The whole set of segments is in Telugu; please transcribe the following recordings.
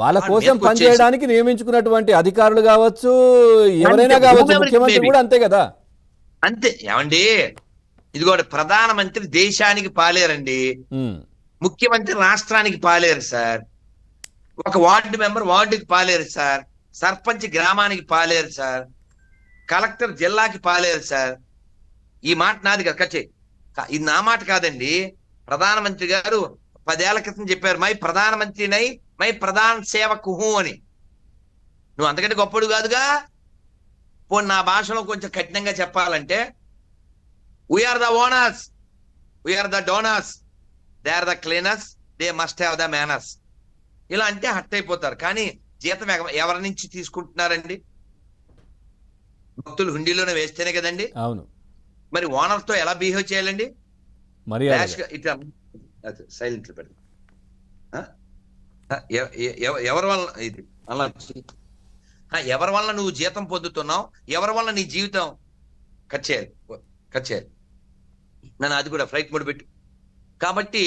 వాళ్ళ కోసం పనిచేయడానికి నియమించుకున్నటువంటి అధికారులు కావచ్చు, ఎవరైనా కావచ్చు, ముఖ్యమంత్రి కూడా అంతే కదా. అంతే. ఏమండి, ఇది కూడా ప్రధానమంత్రి దేశానికి పాలేరండి, ముఖ్యమంత్రి రాష్ట్రానికి పాలేరు సార్, ఒక వార్డు మెంబర్ వార్డుకి పాలేరు సార్, సర్పంచ్ గ్రామానికి పాలేరు సార్, కలెక్టర్ జిల్లాకి పాలేరు సార్. ఈ మాట నాది కదా, ఇది నా మాట కాదండి. ప్రధానమంత్రి గారు 10 ఏళ్ల క్రితం చెప్పారు, మై ప్రధానమంత్రినై మై ప్రధాన సేవకు అని. నువ్వు అంతకంటే గొప్పడు కాదుగా. పోనీ నా భాషలో కొంచెం కఠినంగా చెప్పాలంటే, we are the owners, we are the donors, they are the cleaners, they must have the manners. ఇలా అంటే హట్ అయిపోతారు. కానీ జీతం ఎవరి నుంచి తీసుకుంటున్నారండి? భక్తులు హుండీలోనే వేస్తేనే కదండి. అవును. మరి ఓనర్ తో ఎలా బిహేవ్ చేయాలండి? సైలెంట్ పెడతాం. ఎవరి వల్ల ఇది అలా, ఎవరి వల్ల నువ్వు జీతం పొందుతున్నావు, ఎవరి వల్ల నీ జీవితం కట్ చేయాలి. నన్ను అది కూడా ఫ్లైట్ మోడ్ పెట్టు. కాబట్టి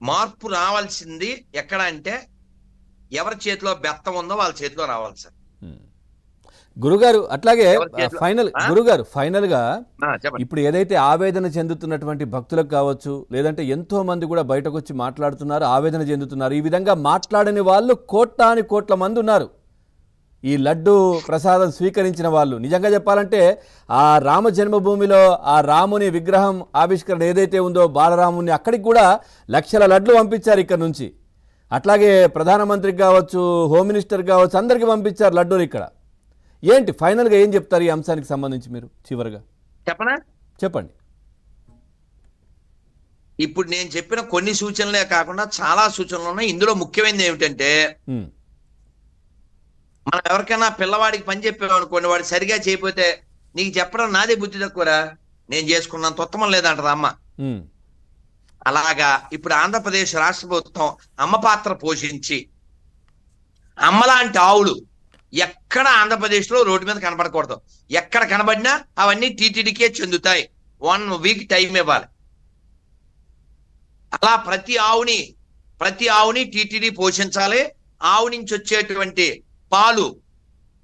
మార్పు రావాల్సింది ఎక్కడ అంటే, ఎవరి చేతిలో బెత్తం ఉందో వాళ్ళ చేతిలో రావాలి సార్. గురుగారు అట్లాగే ఫైనల్ గా ఇప్పుడు ఏదైతే ఆవేదన చెందుతున్నటువంటి భక్తులకు కావచ్చు, లేదంటే ఎంతో మంది కూడా బయటకు వచ్చి మాట్లాడుతున్నారు, ఆవేదన చెందుతున్నారు. ఈ విధంగా మాట్లాడని వాళ్ళు కోట్ల మంది ఉన్నారు. ఈ లడ్డు ప్రసాదం స్వీకరించిన వాళ్ళు నిజంగా చెప్పాలంటే ఆ రామ జన్మభూమిలో ఆ రాముని విగ్రహం ఆవిష్కరణ ఏదైతే ఉందో, బాలరాముని, అక్కడికి కూడా లక్షల లడ్లు పంపించారు ఇక్కడ నుంచి. అట్లాగే ప్రధానమంత్రికి కావచ్చు, హోమ్ మినిస్టర్ కావచ్చు, అందరికీ పంపించారు లడ్డూలు. ఇక్కడ ఏంటి ఫైనల్గా ఏం చెప్తారు ఈ అంశానికి సంబంధించి మీరు చివరిగా? చెప్పండి. ఇప్పుడు నేను చెప్పిన కొన్ని సూచనలే కాకుండా చాలా సూచనలు ఉన్నాయి. ఇందులో ముఖ్యమైనది ఏమిటంటే, మనం ఎవరికైనా పిల్లవాడికి పని చెప్పామనుకోండి, వాడు సరిగా చేయకపోతే, నీకు చెప్పడం నాదే బుద్ధి తక్కువరా, నేను చేసుకున్నాను తొత్తమం లేదంటారు అమ్మ. అలాగా ఇప్పుడు ఆంధ్రప్రదేశ్ రాష్ట్ర ప్రభుత్వం అమ్మ పాత్ర పోషించి, అమ్మలాంటి ఆవులు ఎక్కడ ఆంధ్రప్రదేశ్ లో రోడ్డు మీద కనబడకూడదు. ఎక్కడ కనబడినా అవన్నీ టీటీడీకే చెందుతాయి. 1 వీక్ టైం ఇవ్వాలి. అలా ప్రతి ఆవుని టీటీడీ పోషించాలి. ఆవు నుంచి వచ్చేటువంటి పాలు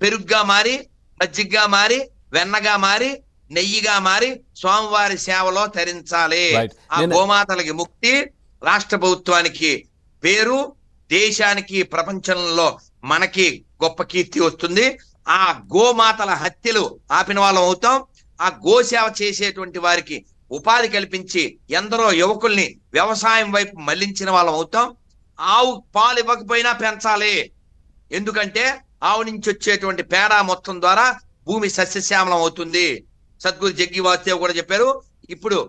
పెరుగుగా మారి, మజ్జిగగా మారి, వెన్నగా మారి, నెయ్యిగా మారి స్వామివారి సేవలో తరించాలి. ఆ గోమాతలకి ముక్తి, రాష్ట్ర ప్రభుత్వానికి పేరు, దేశానికి ప్రపంచంలో మనకి గొప్ప కీర్తి వస్తుంది. ఆ గోమాతల హత్యలు ఆపిన వాళ్ళం అవుతాం. ఆ గోసేవ చేసేటువంటి వారికి ఉపాధి కల్పించి ఎందరో యువకుల్ని వ్యవసాయం వైపు మళ్లించిన వాళ్ళం అవుతాం. ఆవు పాలు ఇవ్వకపోయినా పెంచాలి. ఎందుకంటే ఆవు నుంచి వచ్చేటువంటి పేడ మొత్తం ద్వారా భూమి సస్యశ్యామలం అవుతుంది. సద్గురు జగ్గి వాసుదేవ్ కూడా చెప్పారు, ఇప్పుడు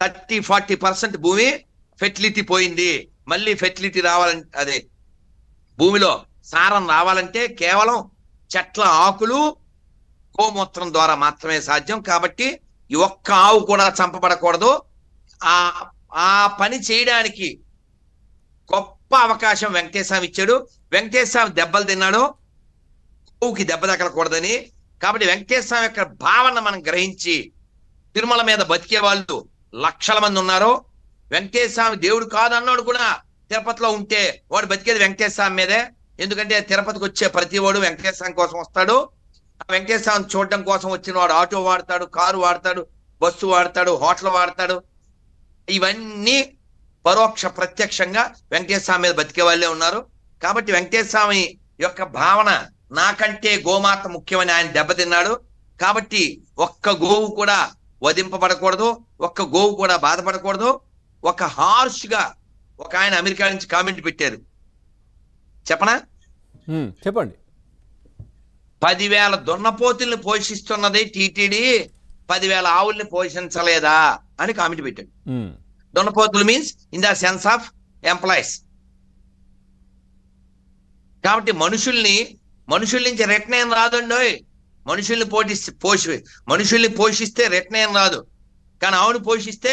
30-40% భూమి ఫెర్టిలిటీ పోయింది. మళ్ళీ ఫెర్టిలిటీ రావాలంటే, అదే భూమిలో సారం రావాలంటే కేవలం చెట్ల ఆకులు, గోమూత్రం ద్వారా మాత్రమే సాధ్యం. కాబట్టి ఈ ఒక్క ఆవు కూడా చంపబడకూడదు. ఆ పని చేయడానికి గొప్ప అవకాశం వెంకటేశ్వర ఇచ్చాడు. వెంకటేశ్వర దెబ్బలు తిన్నాడు, గోవుకి దెబ్బ తగలకూడదని. కాబట్టి వెంకటేశ్వర యొక్క భావన మనం గ్రహించి, తిరుమల మీద బతికే వాళ్ళు లక్షల మంది ఉన్నారు. వెంకటేశ్వర దేవుడు కాదన్నాడు కూడా తిరుపతిలో ఉంటే వాడు బతికేది వెంకటేశ్వర మీదే. ఎందుకంటే తిరుపతికి వచ్చే ప్రతి వాడు వెంకటేశ్వరం కోసం వస్తాడు. ఆ వెంకటేశ్వరం చూడడం కోసం వచ్చిన వాడు ఆటో వాడతాడు, కారు వాడతాడు, బస్సు వాడతాడు, హోటల్ వాడతాడు. ఇవన్నీ పరోక్ష ప్రత్యక్షంగా వెంకటేశ్వర మీద బతికే వాళ్ళే ఉన్నారు. కాబట్టి వెంకటేశ్వమి యొక్క భావన, నాకంటే గోమాత ముఖ్యమని ఆయన దెబ్బతిన్నాడు. కాబట్టి ఒక్క గోవు కూడా వధింపబడకూడదు, ఒక్క గోవు కూడా బాధపడకూడదు. ఒక హార్ష్ గా ఒక ఆయన అమెరికా నుంచి కామెంట్ పెట్టారు, చెప్పనా? చెప్పండి. 10,000 దున్నపోతుల్ని పోషిస్తున్నది టీటీడీ, 10,000 ఆవుల్ని పోషించలేదా అని కామెంట్ పెట్టాడు. దున్నపోతులు means in the sense of employees. కాబట్టి మనుషుల్ని నుంచి రిటర్న్ ఏం రాదండి. మనుషుల్ని పోషిస్తే రిటర్న్ ఏం రాదు. కానీ ఆవుని పోషిస్తే